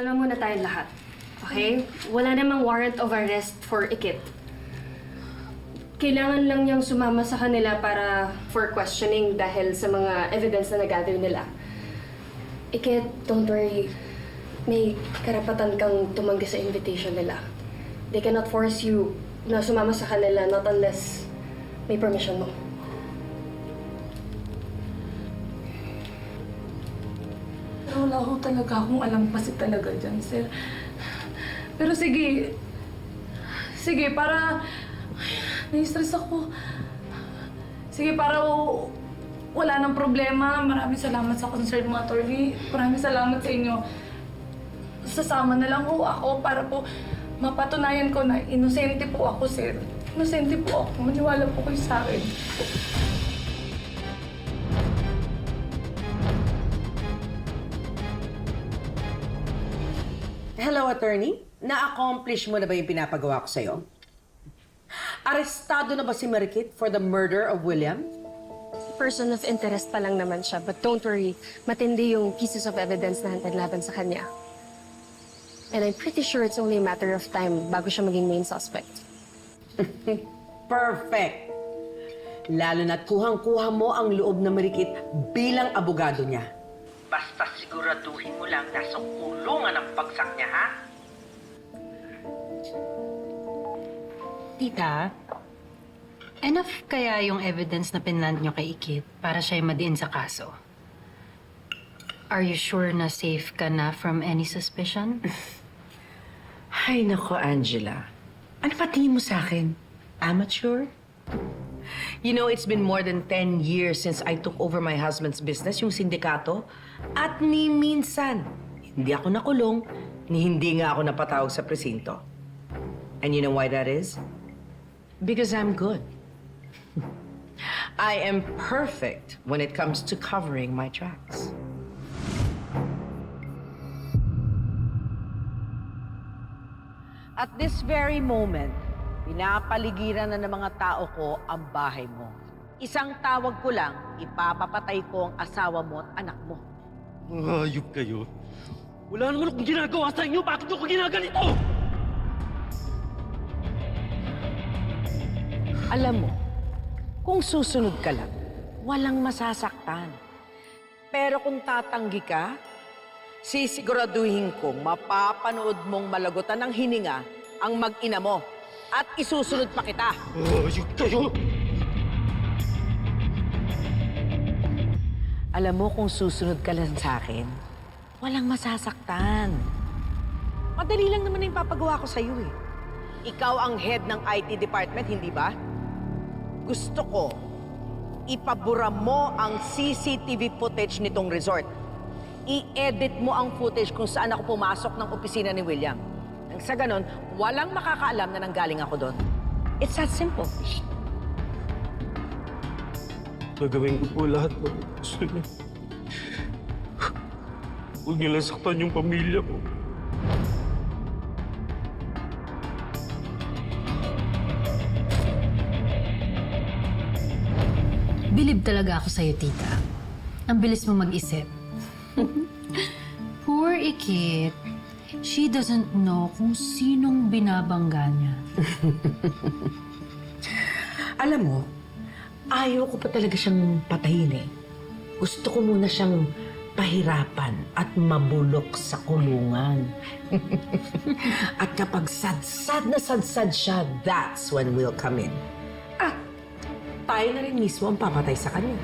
kumalma muna tayong lahat. Okay? Wala namang warrant of arrest for Ikit. Kailangan lang niyang sumama sa kanila para for questioning dahil sa mga evidence na nag-gather nila. Ikit, don't worry. May karapatan kang tumanggi sa invitation nila. They cannot force you na sumama sa kanila not unless may permission mo. Pero wala ko talaga akong alam kasi talaga dyan, sir. Pero sige. Sige, para... nai-stress ako. Sige, para wala nang problema. Maraming salamat sa concern mo, attorney. Maraming salamat sa inyo. Sasama na lang ho ako para po mapatunayan ko na inosente po ako, sir. Inosente po ako. Maniwala po kayo sa akin. Hello, attorney. Na-accomplish mo na ba yung pinapagawa ko sa'yo? Arestado na ba si Marikit for the murder of William? Person of interest pa lang naman siya, but don't worry, matindi yung pieces of evidence na hantad laban sa kanya. And I'm pretty sure it's only a matter of time bago siya maging main suspect. Perfect! Lalo na't kuhang-kuha mo ang loob na Marikit bilang abogado niya. Basta siguraduhin mo lang nasa kulungan ang pagsak niya, ha? Tita, enough kaya yung evidence na pinland nyo kay Ikit para siya madiin sa kaso? Are you sure na safe ka na from any suspicion? Ay, nako, Angela. Ano pa tingin mo sa akin? Amateur? You know, it's been more than 10 years since I took over my husband's business, yung sindikato. At ni minsan, hindi ako nakulong, ni hindi nga ako napatawag sa presinto. And you know why that is? Because I'm good. I am perfect when it comes to covering my tracks. At this very moment, pinapaligiran na ng mga tao ko ang bahay mo. Isang tawag ko lang, ipapapatay ko ang asawa mo at anak mo. Hayop kayo. Wala naman akong ginagawa sa inyo. Bakit ako ginaganito? Alam mo, kung susunod ka lang, walang masasaktan. Pero kung tatanggi ka, sisiguraduhin kong mapapanood mong malagutan ng hininga ang mag-ina mo at isusunod pa kita. Hayop kayo! Alam mo, kung susunod ka lang sa akin, walang masasaktan. Madali lang naman yung papagawa ko sa'yo eh. Ikaw ang head ng IT department, hindi ba? Gusto ko, ipabura mo ang CCTV footage nitong resort. I-edit mo ang footage kung saan ako pumasok ng opisina ni William. Nang sa ganon, walang makakaalam na nanggaling ako doon. It's that simple. Gagawin ko po lahat ng gusto niyo. Huwag niyo lang saktan yung pamilya ko. Bilib talaga ako sa'yo, tita. Ang bilis mo mag-isip. Poor Ikit. She doesn't know kung sinong binabangga niya. Alam mo, ayaw ko pa talaga siyang patayin eh. Gusto ko muna siyang pahirapan at mabulok sa kulungan. At kapag sadsad na sadsad siya, that's when we'll come in. At tayo na rin mismo ang papatay sa kanya.